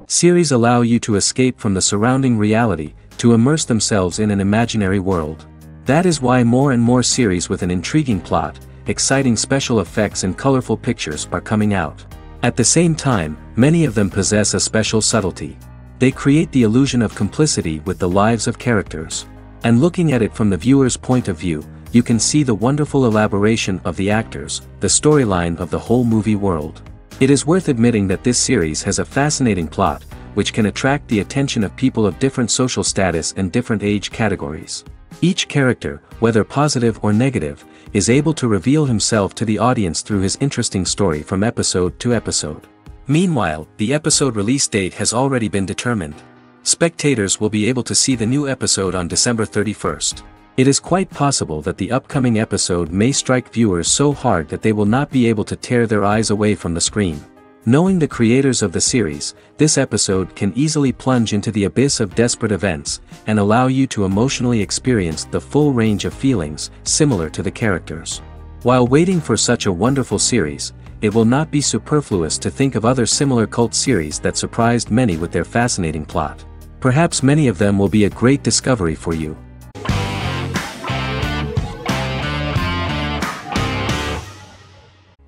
Series allow you to escape from the surrounding reality, to immerse themselves in an imaginary world. That is why more and more series with an intriguing plot, exciting special effects and colorful pictures are coming out. At the same time, many of them possess a special subtlety. They create the illusion of complicity with the lives of characters. And looking at it from the viewer's point of view, you can see the wonderful elaboration of the actors, the storyline of the whole movie world. It is worth admitting that this series has a fascinating plot, which can attract the attention of people of different social status and different age categories. Each character, whether positive or negative, is able to reveal himself to the audience through his interesting story from episode to episode. Meanwhile, the episode release date has already been determined. Spectators will be able to see the new episode on December 31st. It is quite possible that the upcoming episode may strike viewers so hard that they will not be able to tear their eyes away from the screen. Knowing the creators of the series, this episode can easily plunge into the abyss of desperate events, and allow you to emotionally experience the full range of feelings, similar to the characters. While waiting for such a wonderful series, it will not be superfluous to think of other similar cult series that surprised many with their fascinating plot. Perhaps many of them will be a great discovery for you.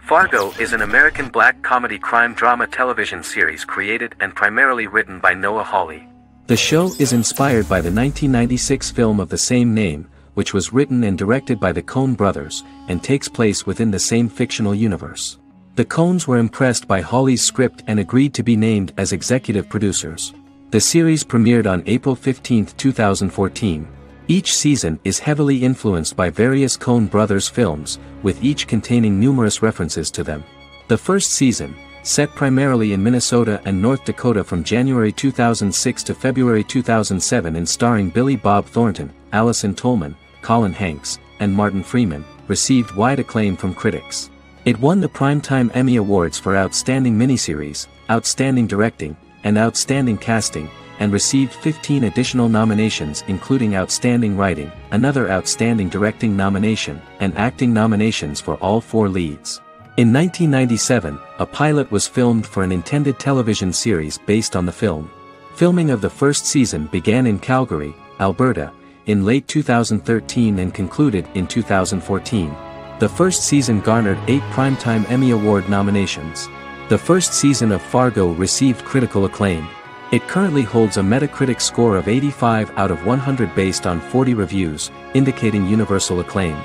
Fargo is an American black comedy crime drama television series created and primarily written by Noah Hawley. The show is inspired by the 1996 film of the same name, which was written and directed by the Coen brothers, and takes place within the same fictional universe. The Coens were impressed by Hawley's script and agreed to be named as executive producers. The series premiered on April 15, 2014. Each season is heavily influenced by various Coen brothers films, with each containing numerous references to them. The first season, set primarily in Minnesota and North Dakota from January 2006 to February 2007 and starring Billy Bob Thornton, Allison Tolman, Colin Hanks, and Martin Freeman, received wide acclaim from critics. It won the Primetime Emmy Awards for Outstanding Miniseries, Outstanding Directing, and Outstanding Casting, and received 15 additional nominations including Outstanding Writing, another Outstanding Directing nomination, and acting nominations for all 4 leads. In 1997, a pilot was filmed for an intended television series based on the film. Filming of the first season began in Calgary, Alberta, in late 2013 and concluded in 2014. The first season garnered 8 Primetime Emmy Award nominations. The first season of Fargo received critical acclaim. It currently holds a Metacritic score of 85 out of 100 based on 40 reviews, indicating universal acclaim.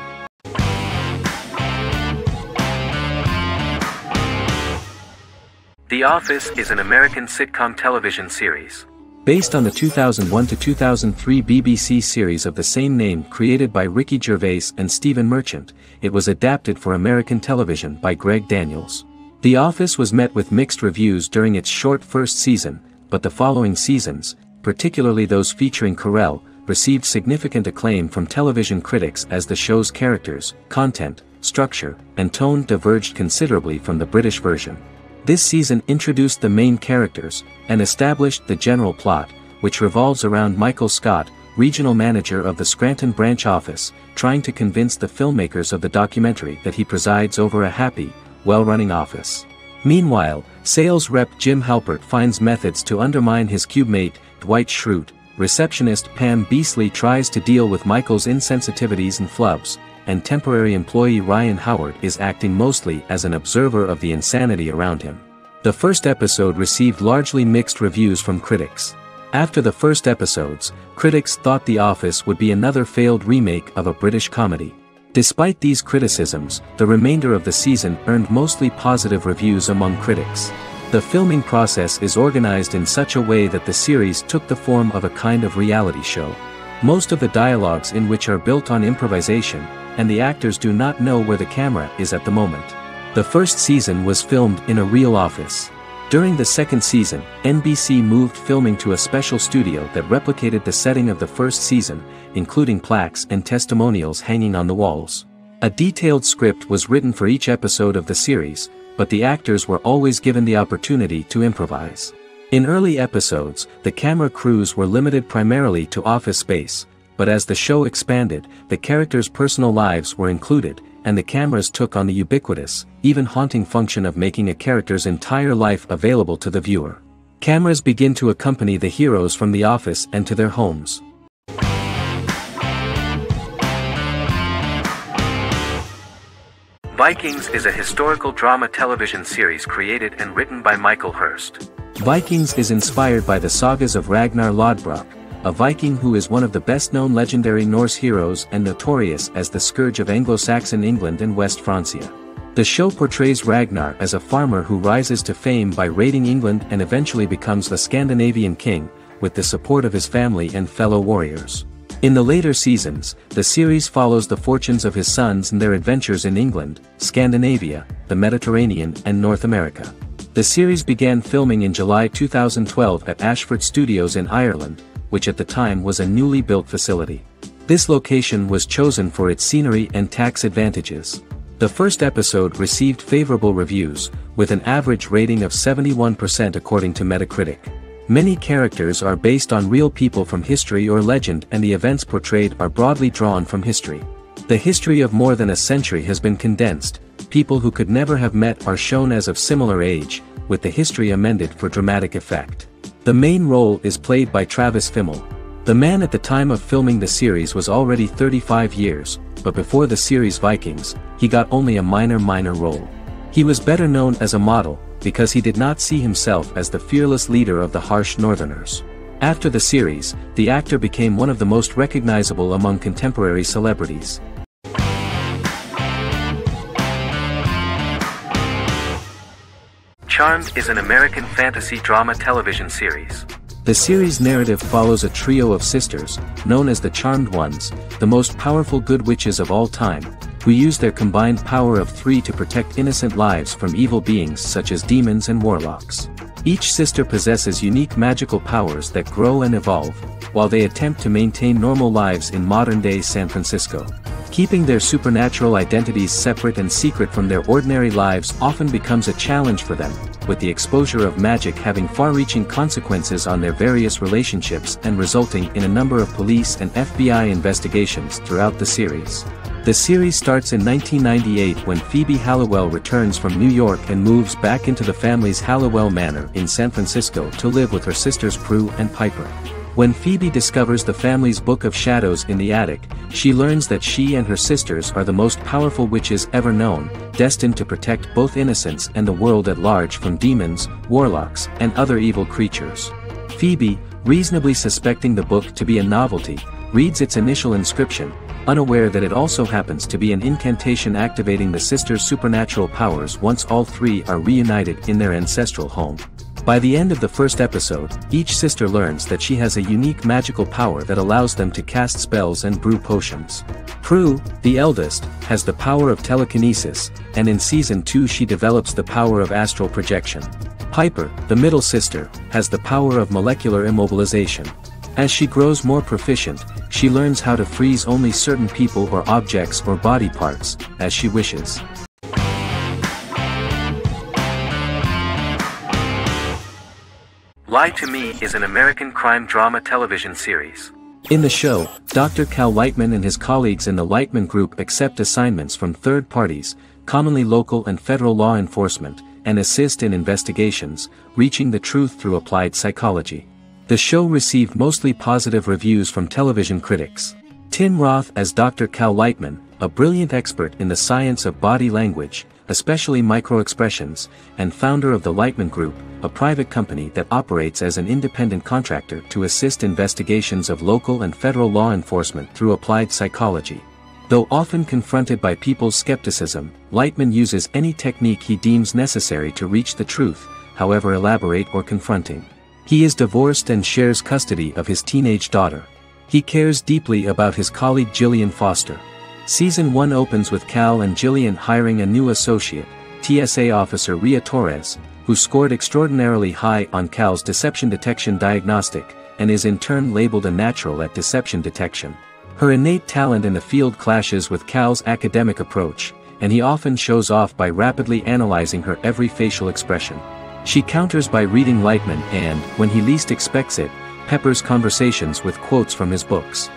The Office is an American sitcom television series. Based on the 2001 to 2003 BBC series of the same name created by Ricky Gervais and Stephen Merchant, it was adapted for American television by Greg Daniels. The Office was met with mixed reviews during its short first season, but the following seasons, particularly those featuring Carell, received significant acclaim from television critics as the show's characters, content, structure, and tone diverged considerably from the British version. This season introduced the main characters, and established the general plot, which revolves around Michael Scott, regional manager of the Scranton branch office, trying to convince the filmmakers of the documentary that he presides over a happy, well-running office. Meanwhile, sales rep Jim Halpert finds methods to undermine his cubemate, Dwight Schrute. Receptionist Pam Beasley tries to deal with Michael's insensitivities and flubs, and temporary employee Ryan Howard is acting mostly as an observer of the insanity around him. The first episode received largely mixed reviews from critics. After the first episodes, critics thought The Office would be another failed remake of a British comedy. Despite these criticisms, the remainder of the season earned mostly positive reviews among critics. The filming process is organized in such a way that the series took the form of a kind of reality show. Most of the dialogues in which are built on improvisation, and the actors do not know where the camera is at the moment. The first season was filmed in a real office. During the second season, NBC moved filming to a special studio that replicated the setting of the first season, including plaques and testimonials hanging on the walls. A detailed script was written for each episode of the series, but the actors were always given the opportunity to improvise. In early episodes, the camera crews were limited primarily to office space, but as the show expanded, the characters' personal lives were included, and the cameras took on the ubiquitous, even haunting function of making a character's entire life available to the viewer. Cameras begin to accompany the heroes from the office and to their homes. Vikings is a historical drama television series created and written by Michael Hurst. Vikings is inspired by the sagas of Ragnar Lodbrok, a Viking who is one of the best-known legendary Norse heroes and notorious as the scourge of Anglo-Saxon England and West Francia. The show portrays Ragnar as a farmer who rises to fame by raiding England and eventually becomes the Scandinavian king, with the support of his family and fellow warriors. In the later seasons, the series follows the fortunes of his sons and their adventures in England, Scandinavia, the Mediterranean and North America. The series began filming in July 2012 at Ashford Studios in Ireland, which at the time was a newly built facility. This location was chosen for its scenery and tax advantages. The first episode received favorable reviews, with an average rating of 71% according to Metacritic. Many characters are based on real people from history or legend, and the events portrayed are broadly drawn from history. The history of more than a century has been condensed. People who could never have met are shown as of similar age, with the history amended for dramatic effect. The main role is played by Travis Fimmel. The man at the time of filming the series was already 35 years, but before the series Vikings, he got only a minor role. He was better known as a model, because he did not see himself as the fearless leader of the harsh Northerners. After the series, the actor became one of the most recognizable among contemporary celebrities. Charmed is an American fantasy drama television series. The series' narrative follows a trio of sisters, known as the Charmed Ones, the most powerful good witches of all time, who use their combined power of 3 to protect innocent lives from evil beings such as demons and warlocks. Each sister possesses unique magical powers that grow and evolve, while they attempt to maintain normal lives in modern-day San Francisco. Keeping their supernatural identities separate and secret from their ordinary lives often becomes a challenge for them, with the exposure of magic having far-reaching consequences on their various relationships and resulting in a number of police and FBI investigations throughout the series. The series starts in 1998 when Phoebe Halliwell returns from New York and moves back into the family's Halliwell Manor in San Francisco to live with her sisters Prue and Piper. When Phoebe discovers the family's Book of Shadows in the attic, she learns that she and her sisters are the most powerful witches ever known, destined to protect both innocents and the world at large from demons, warlocks, and other evil creatures. Phoebe, reasonably suspecting the book to be a novelty, reads its initial inscription, unaware that it also happens to be an incantation activating the sisters' supernatural powers once all 3 are reunited in their ancestral home. By the end of the first episode, each sister learns that she has a unique magical power that allows them to cast spells and brew potions. Prue, the eldest, has the power of telekinesis, and in Season 2 she develops the power of astral projection. Piper, the middle sister, has the power of molecular immobilization. As she grows more proficient, she learns how to freeze only certain people or objects or body parts, as she wishes. Lie to Me is an American crime drama television series. In the show, Dr. Cal Lightman and his colleagues in the Lightman Group accept assignments from third parties, commonly local and federal law enforcement, and assist in investigations, reaching the truth through applied psychology. The show received mostly positive reviews from television critics. Tim Roth as Dr. Cal Lightman, a brilliant expert in the science of body language, especially microexpressions, and founder of the Lightman Group, a private company that operates as an independent contractor to assist investigations of local and federal law enforcement through applied psychology. Though often confronted by people's skepticism, Lightman uses any technique he deems necessary to reach the truth, however elaborate or confronting. He is divorced and shares custody of his teenage daughter. He cares deeply about his colleague Gillian Foster. Season 1 opens with Cal and Gillian hiring a new associate, TSA officer Rhea Torres, who scored extraordinarily high on Cal's deception detection diagnostic, and is in turn labeled a natural at deception detection. Her innate talent in the field clashes with Cal's academic approach, and he often shows off by rapidly analyzing her every facial expression. She counters by reading Lightman and, when he least expects it, peppers conversations with quotes from his books.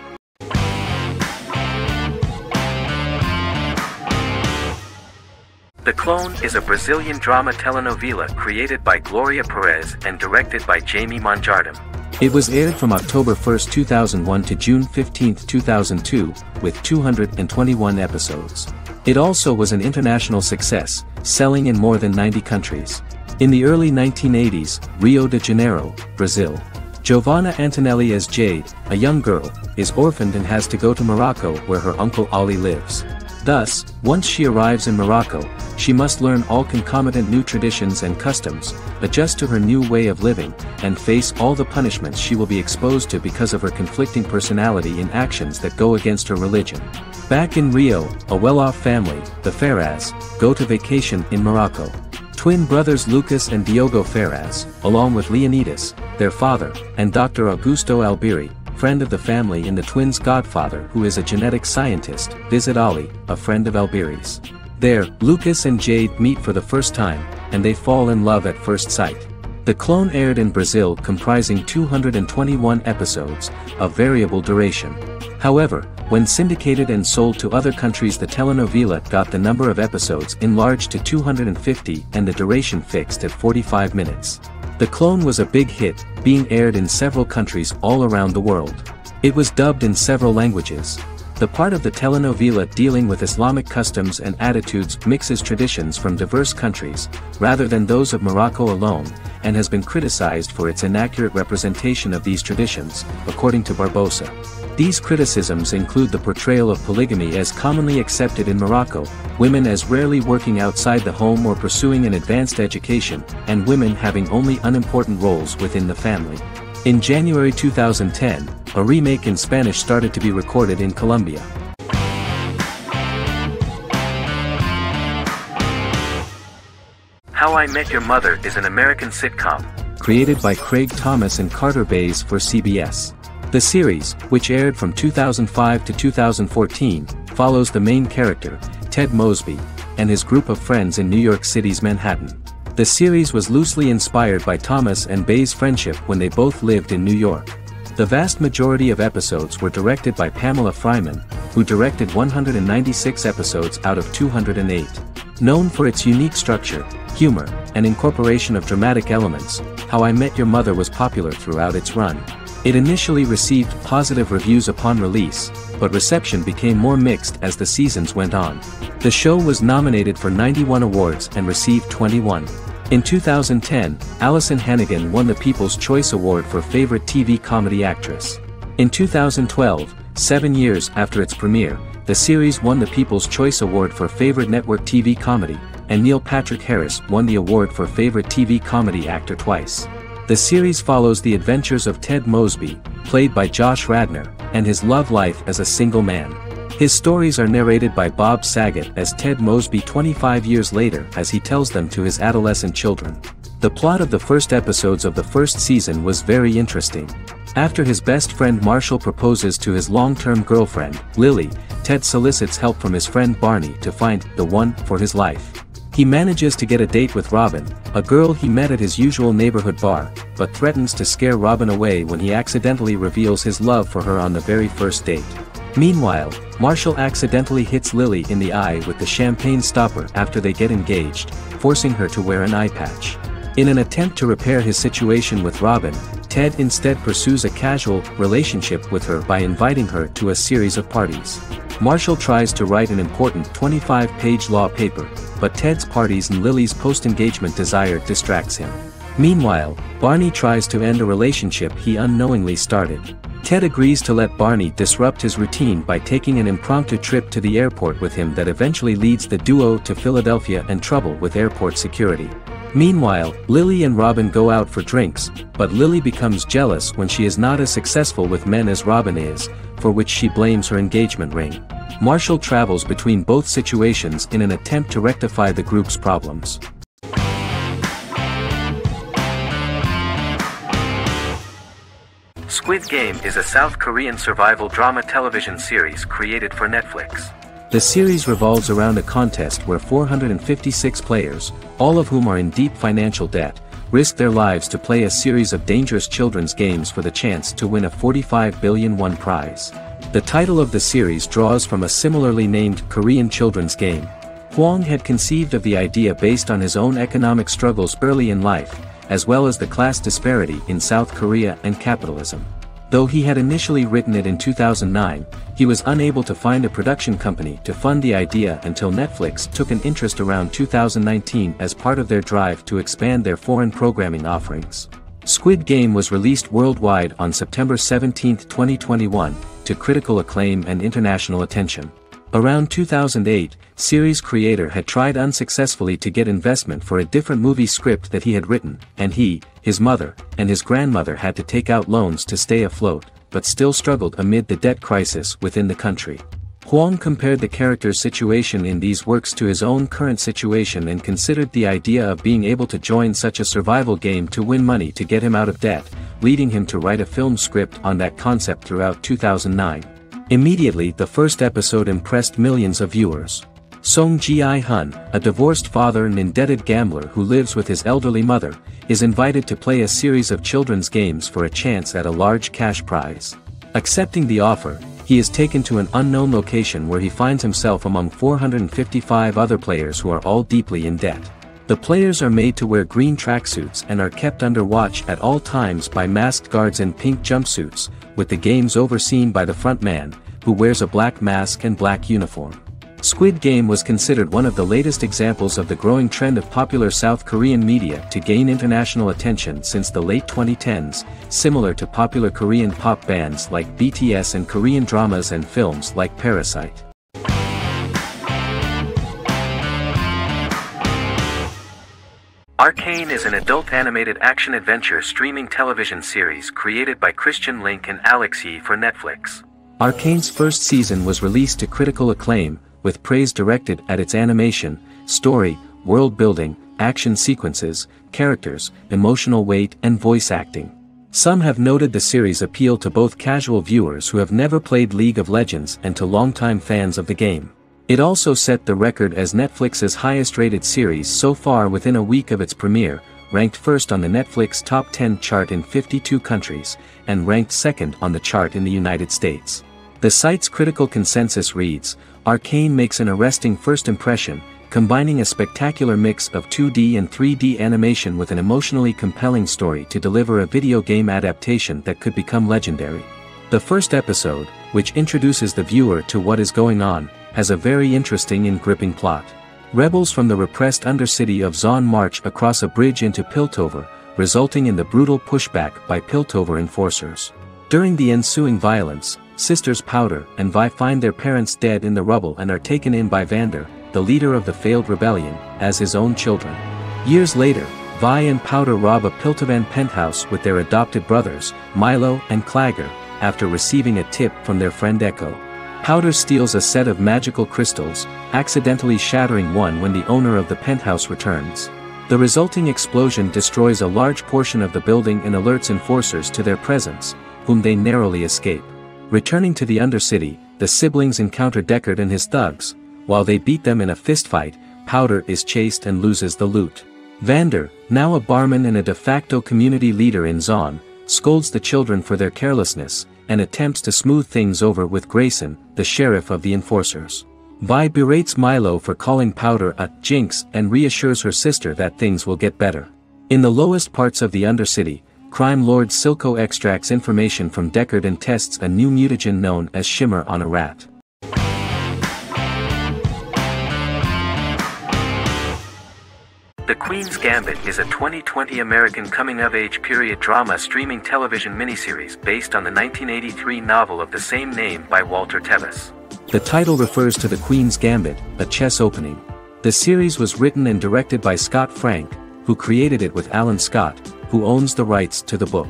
The Clone is a Brazilian drama telenovela created by Gloria Perez and directed by Jamie Monjardim. It was aired from October 1, 2001 to June 15, 2002, with 221 episodes. It also was an international success, selling in more than 90 countries. In the early 1980s, Rio de Janeiro, Brazil. Giovanna Antonelli as Jade, a young girl, is orphaned and has to go to Morocco where her uncle Ali lives. Thus, once she arrives in Morocco, she must learn all concomitant new traditions and customs, adjust to her new way of living, and face all the punishments she will be exposed to because of her conflicting personality in actions that go against her religion. Back in Rio, a well-off family, the Ferraz, go to vacation in Morocco. Twin brothers Lucas and Diogo Ferraz, along with Leonidas, their father, and Dr. Augusto Albiri, friend of the family and the twins' godfather who is a genetic scientist, visit Ali, a friend of Albiri's. There, Lucas and Jade meet for the first time, and they fall in love at first sight. The Clone aired in Brazil comprising 221 episodes, of variable duration. However, when syndicated and sold to other countries, the telenovela got the number of episodes enlarged to 250 and the duration fixed at 45 minutes. The Clone was a big hit, being aired in several countries all around the world. It was dubbed in several languages. The part of the telenovela dealing with Islamic customs and attitudes mixes traditions from diverse countries, rather than those of Morocco alone, and has been criticized for its inaccurate representation of these traditions, according to Barbosa. These criticisms include the portrayal of polygamy as commonly accepted in Morocco, women as rarely working outside the home or pursuing an advanced education, and women having only unimportant roles within the family. In January 2010, a remake in Spanish started to be recorded in Colombia. How I Met Your Mother is an American sitcom, created by Craig Thomas and Carter Bays for CBS. The series, which aired from 2005 to 2014, follows the main character, Ted Mosby, and his group of friends in New York City's Manhattan. The series was loosely inspired by Thomas and Bays' friendship when they both lived in New York. The vast majority of episodes were directed by Pamela Fryman, who directed 196 episodes out of 208. Known for its unique structure, humor, and incorporation of dramatic elements, How I Met Your Mother was popular throughout its run. It initially received positive reviews upon release, but reception became more mixed as the seasons went on. The show was nominated for 91 awards and received 21. In 2010, Allison Hannigan won the People's Choice Award for Favorite TV Comedy Actress. In 2012, 7 years after its premiere, the series won the People's Choice Award for Favorite Network TV Comedy, and Neil Patrick Harris won the award for Favorite TV Comedy Actor twice. The series follows the adventures of Ted Mosby, played by Josh Radnor, and his love life as a single man. His stories are narrated by Bob Saget as Ted Mosby 25 years later as he tells them to his adolescent children. The plot of the first episodes of the first season was very interesting. After his best friend Marshall proposes to his long-term girlfriend, Lily, Ted solicits help from his friend Barney to find the one for his life. He manages to get a date with Robin, a girl he met at his usual neighborhood bar, but threatens to scare Robin away when he accidentally reveals his love for her on the very first date. Meanwhile, Marshall accidentally hits Lily in the eye with the champagne stopper after they get engaged, forcing her to wear an eye patch. In an attempt to repair his situation with Robin, Ted instead pursues a casual relationship with her by inviting her to a series of parties. Marshall tries to write an important 25-page law paper, but Ted's parties and Lily's post-engagement desire distracts him. Meanwhile, Barney tries to end a relationship he unknowingly started. Ted agrees to let Barney disrupt his routine by taking an impromptu trip to the airport with him that eventually leads the duo to Philadelphia and trouble with airport security. Meanwhile, Lily and Robin go out for drinks, but Lily becomes jealous when she is not as successful with men as Robin is, for which she blames her engagement ring. Marshall travels between both situations in an attempt to rectify the group's problems. Squid Game is a South Korean survival drama television series created for Netflix. The series revolves around a contest where 456 players, all of whom are in deep financial debt, risk their lives to play a series of dangerous children's games for the chance to win a 45 billion won prize. The title of the series draws from a similarly named Korean children's game. Huang had conceived of the idea based on his own economic struggles early in life, as well as the class disparity in South Korea and capitalism. Though he had initially written it in 2009, he was unable to find a production company to fund the idea until Netflix took an interest around 2019 as part of their drive to expand their foreign programming offerings. Squid Game was released worldwide on September 17, 2021, to critical acclaim and international attention. Around 2008, series creator had tried unsuccessfully to get investment for a different movie script that he had written, and he, his mother, and his grandmother had to take out loans to stay afloat, but still struggled amid the debt crisis within the country. Huang compared the character's situation in these works to his own current situation and considered the idea of being able to join such a survival game to win money to get him out of debt, leading him to write a film script on that concept throughout 2009. Immediately the first episode impressed millions of viewers. Song Ji-hun, a divorced father and indebted gambler who lives with his elderly mother, is invited to play a series of children's games for a chance at a large cash prize. Accepting the offer, he is taken to an unknown location where he finds himself among 455 other players who are all deeply in debt. The players are made to wear green tracksuits and are kept under watch at all times by masked guards in pink jumpsuits, with the games overseen by the front man, who wears a black mask and black uniform. Squid Game was considered one of the latest examples of the growing trend of popular South Korean media to gain international attention since the late 2010s, similar to popular Korean pop bands like BTS and Korean dramas and films like Parasite. Arcane is an adult animated action-adventure streaming television series created by Christian Link and Alex Yee for Netflix. Arcane's first season was released to critical acclaim, with praise directed at its animation, story, world-building, action sequences, characters, emotional weight and voice acting. Some have noted the series appealed to both casual viewers who have never played League of Legends and to longtime fans of the game. It also set the record as Netflix's highest-rated series so far within a week of its premiere, ranked first on the Netflix Top 10 chart in 52 countries, and ranked second on the chart in the United States. The site's critical consensus reads, "Arcane makes an arresting first impression, combining a spectacular mix of 2D and 3D animation with an emotionally compelling story to deliver a video game adaptation that could become legendary." The first episode, which introduces the viewer to what is going on, has a very interesting and gripping plot. Rebels from the repressed undercity of Zon march across a bridge into Piltover, resulting in the brutal pushback by Piltover enforcers. During the ensuing violence, sisters Powder and Vi find their parents dead in the rubble and are taken in by Vander, the leader of the failed rebellion, as his own children. Years later, Vi and Powder rob a Piltovan penthouse with their adopted brothers, Milo and Clagger, after receiving a tip from their friend Echo. Powder steals a set of magical crystals, accidentally shattering one when the owner of the penthouse returns. The resulting explosion destroys a large portion of the building and alerts enforcers to their presence, whom they narrowly escape. Returning to the Undercity, the siblings encounter Deckard and his thugs. While they beat them in a fistfight, Powder is chased and loses the loot. Vander, now a barman and a de facto community leader in Zon, scolds the children for their carelessness, and attempts to smooth things over with Grayson, the sheriff of the enforcers. Vi berates Milo for calling Powder a jinx and reassures her sister that things will get better. In the lowest parts of the Undercity, crime lord Silco extracts information from Deckard and tests a new mutagen known as Shimmer on a rat. The Queen's Gambit is a 2020 American coming-of-age period drama streaming television miniseries based on the 1983 novel of the same name by Walter Tevis. The title refers to the Queen's Gambit, a chess opening. The series was written and directed by Scott Frank, who created it with Alan Scott, who owns the rights to the book.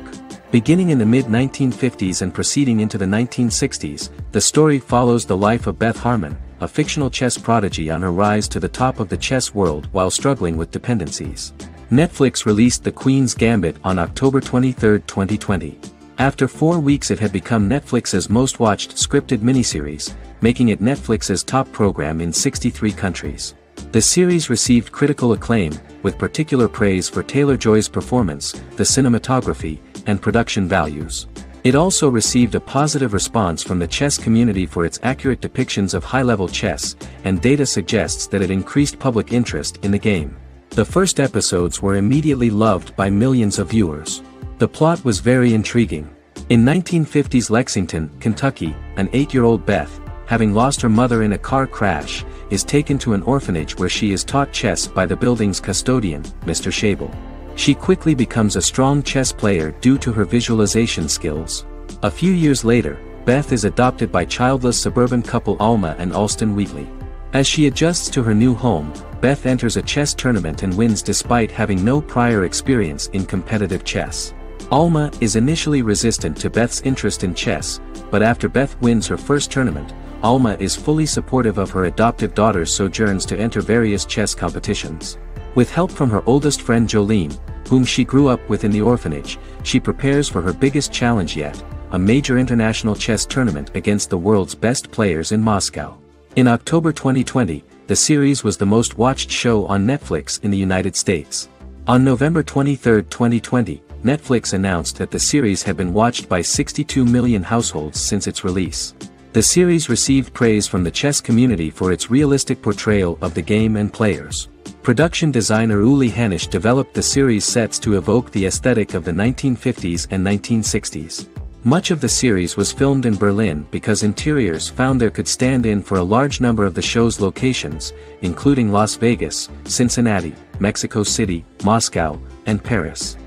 Beginning in the mid-1950s and proceeding into the 1960s, the story follows the life of Beth Harmon, a fictional chess prodigy on her rise to the top of the chess world while struggling with dependencies. Netflix released The Queen's Gambit on October 23, 2020. After 4 weeks it had become Netflix's most-watched scripted miniseries, making it Netflix's top program in 63 countries. The series received critical acclaim, with particular praise for Taylor-Joy's performance, the cinematography, and production values. It also received a positive response from the chess community for its accurate depictions of high-level chess, and data suggests that it increased public interest in the game. The first episodes were immediately loved by millions of viewers. The plot was very intriguing. In 1950s Lexington, Kentucky, an 8-year-old Beth, having lost her mother in a car crash, is taken to an orphanage where she is taught chess by the building's custodian, Mr. Shable. She quickly becomes a strong chess player due to her visualization skills. A few years later, Beth is adopted by childless suburban couple Alma and Alston Wheatley. As she adjusts to her new home, Beth enters a chess tournament and wins despite having no prior experience in competitive chess. Alma is initially resistant to Beth's interest in chess, but after Beth wins her first tournament, Alma is fully supportive of her adoptive daughter's sojourns to enter various chess competitions. With help from her oldest friend Jolene, whom she grew up with in the orphanage, she prepares for her biggest challenge yet, a major international chess tournament against the world's best players in Moscow. In October 2020, the series was the most watched show on Netflix in the United States. On November 23, 2020, Netflix announced that the series had been watched by 62 million households since its release. The series received praise from the chess community for its realistic portrayal of the game and players. Production designer Uli Hanisch developed the series sets to evoke the aesthetic of the 1950s and 1960s. Much of the series was filmed in Berlin because interiors found there could stand in for a large number of the show's locations, including Las Vegas, Cincinnati, Mexico City, Moscow, and Paris.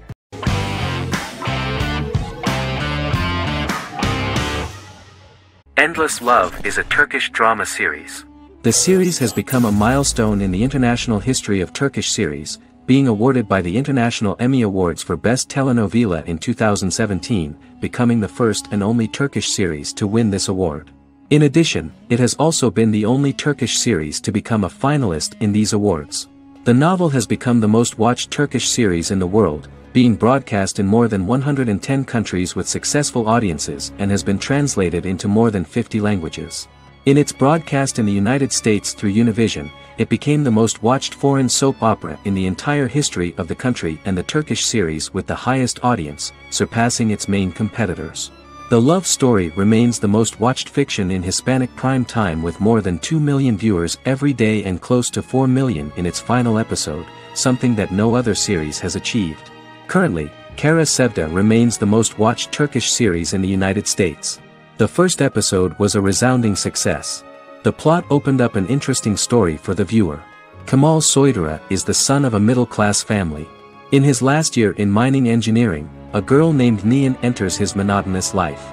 Endless Love is a Turkish drama series. The series has become a milestone in the international history of Turkish series, being awarded by the International Emmy Awards for Best Telenovela in 2017, becoming the first and only Turkish series to win this award. In addition, it has also been the only Turkish series to become a finalist in these awards. The novel has become the most watched Turkish series in the world, being broadcast in more than 110 countries with successful audiences and has been translated into more than 50 languages. In its broadcast in the United States through Univision, it became the most watched foreign soap opera in the entire history of the country and the Turkish series with the highest audience, surpassing its main competitors. The love story remains the most watched fiction in Hispanic prime time with more than 2 million viewers every day and close to 4 million in its final episode, something that no other series has achieved. Currently, Kara Sevda remains the most watched Turkish series in the United States. The first episode was a resounding success. The plot opened up an interesting story for the viewer. Kemal Soydura is the son of a middle-class family. In his last year in mining engineering, a girl named Nihan enters his monotonous life.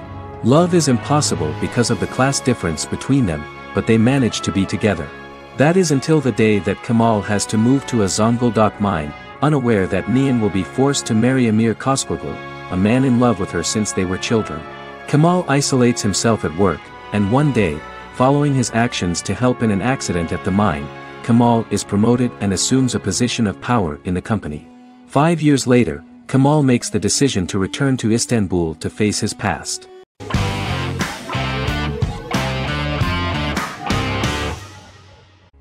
Love is impossible because of the class difference between them, but they manage to be together. That is until the day that Kemal has to move to a Zonguldak mine, unaware that Nihan will be forced to marry Amir Koskoglu, a man in love with her since they were children. Kemal isolates himself at work, and one day, following his actions to help in an accident at the mine, Kemal is promoted and assumes a position of power in the company. 5 years later, Kemal makes the decision to return to Istanbul to face his past.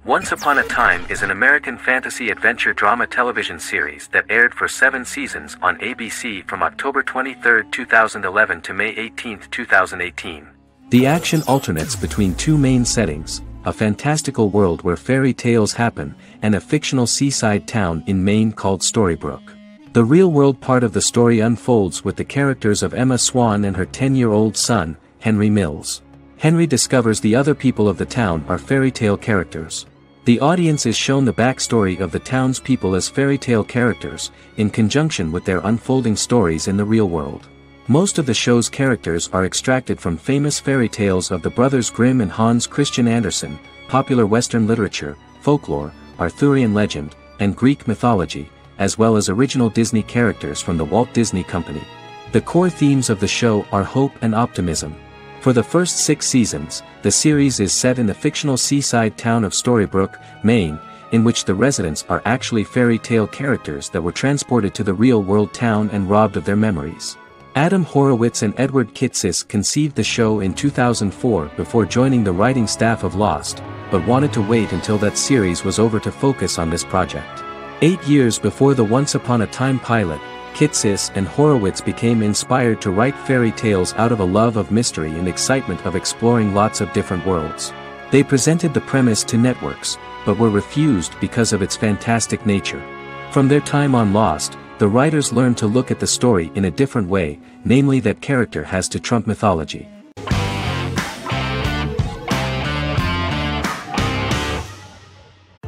Once Upon a Time is an American fantasy adventure drama television series that aired for 7 seasons on ABC from October 23, 2011 to May 18, 2018. The action alternates between two main settings, a fantastical world where fairy tales happen, and a fictional seaside town in Maine called Storybrooke. The real-world part of the story unfolds with the characters of Emma Swan and her 10-year-old son, Henry Mills. Henry discovers the other people of the town are fairy tale characters. The audience is shown the backstory of the town's people as fairy tale characters, in conjunction with their unfolding stories in the real world. Most of the show's characters are extracted from famous fairy tales of the brothers Grimm and Hans Christian Andersen, popular Western literature, folklore, Arthurian legend, and Greek mythology, as well as original Disney characters from the Walt Disney Company. The core themes of the show are hope and optimism. For the first 6 seasons, the series is set in the fictional seaside town of Storybrooke, Maine, in which the residents are actually fairy tale characters that were transported to the real-world town and robbed of their memories. Adam Horowitz and Edward Kitsis conceived the show in 2004 before joining the writing staff of Lost, but wanted to wait until that series was over to focus on this project. 8 years before the Once Upon a Time pilot, Kitsis and Horowitz became inspired to write fairy tales out of a love of mystery and excitement of exploring lots of different worlds. They presented the premise to networks, but were refused because of its fantastic nature. From their time on Lost, the writers learned to look at the story in a different way, namely that character has to trump mythology.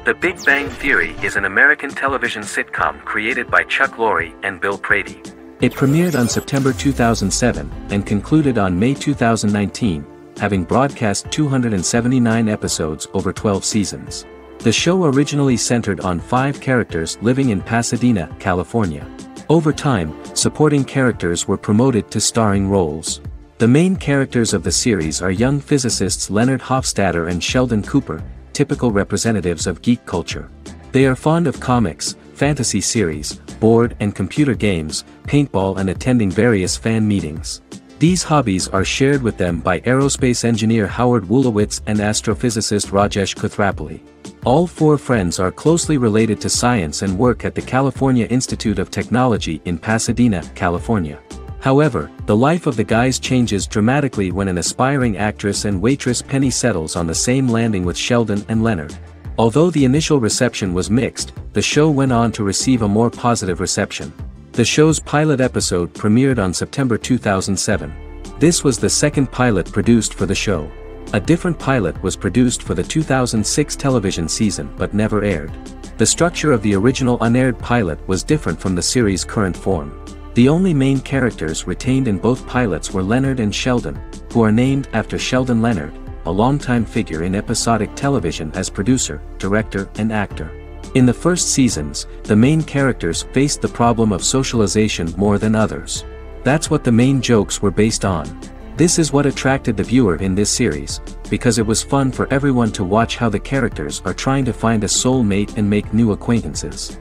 The Big Bang Theory is an American television sitcom created by Chuck Lorre and Bill Prady. It premiered on September 2007 and concluded on May 2019, having broadcast 279 episodes over 12 seasons. The show originally centered on 5 characters living in Pasadena, California. Over time, supporting characters were promoted to starring roles. The main characters of the series are young physicists Leonard Hofstadter and Sheldon Cooper, typical representatives of geek culture. They are fond of comics, fantasy series, board and computer games, paintball and attending various fan meetings. These hobbies are shared with them by aerospace engineer Howard Wolowitz and astrophysicist Rajesh Kuthrapalli. All 4 friends are closely related to science and work at the California Institute of Technology in Pasadena, California. However, the life of the guys changes dramatically when an aspiring actress and waitress Penny settles on the same landing with Sheldon and Leonard. Although the initial reception was mixed, the show went on to receive a more positive reception. The show's pilot episode premiered on September 2007. This was the second pilot produced for the show. A different pilot was produced for the 2006 television season but never aired. The structure of the original unaired pilot was different from the series' current form. The only main characters retained in both pilots were Leonard and Sheldon, who are named after Sheldon Leonard, a longtime figure in episodic television as producer, director, and actor. In the first seasons, the main characters faced the problem of socialization more than others. That's what the main jokes were based on. This is what attracted the viewer in this series, because it was fun for everyone to watch how the characters are trying to find a soulmate and make new acquaintances.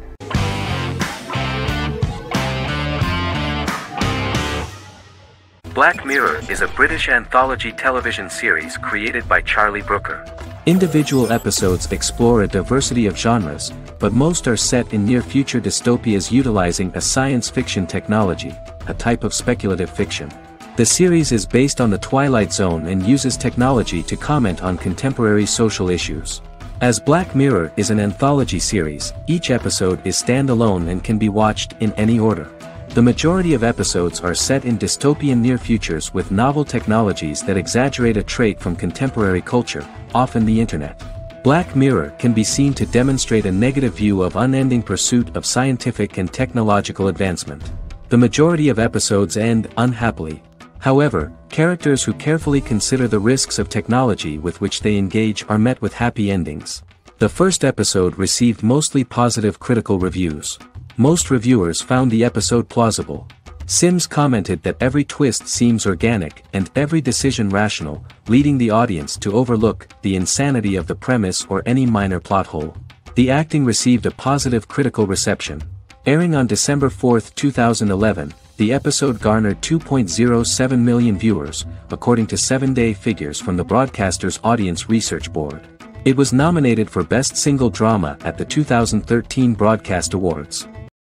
Black Mirror is a British anthology television series created by Charlie Brooker. Individual episodes explore a diversity of genres, but most are set in near-future dystopias utilizing a science fiction technology, a type of speculative fiction. The series is based on the Twilight Zone and uses technology to comment on contemporary social issues. As Black Mirror is an anthology series, each episode is standalone and can be watched in any order. The majority of episodes are set in dystopian near futures with novel technologies that exaggerate a trait from contemporary culture, often the internet. Black Mirror can be seen to demonstrate a negative view of unending pursuit of scientific and technological advancement. The majority of episodes end unhappily. However, characters who carefully consider the risks of technology with which they engage are met with happy endings. The first episode received mostly positive critical reviews. Most reviewers found the episode plausible. Sims commented that every twist seems organic and every decision rational, leading the audience to overlook the insanity of the premise or any minor plot hole. The acting received a positive critical reception. Airing on December 4, 2011, the episode garnered 2.07 million viewers, according to 7-day figures from the broadcaster's Audience Research Board. It was nominated for Best Single Drama at the 2013 Broadcast Awards.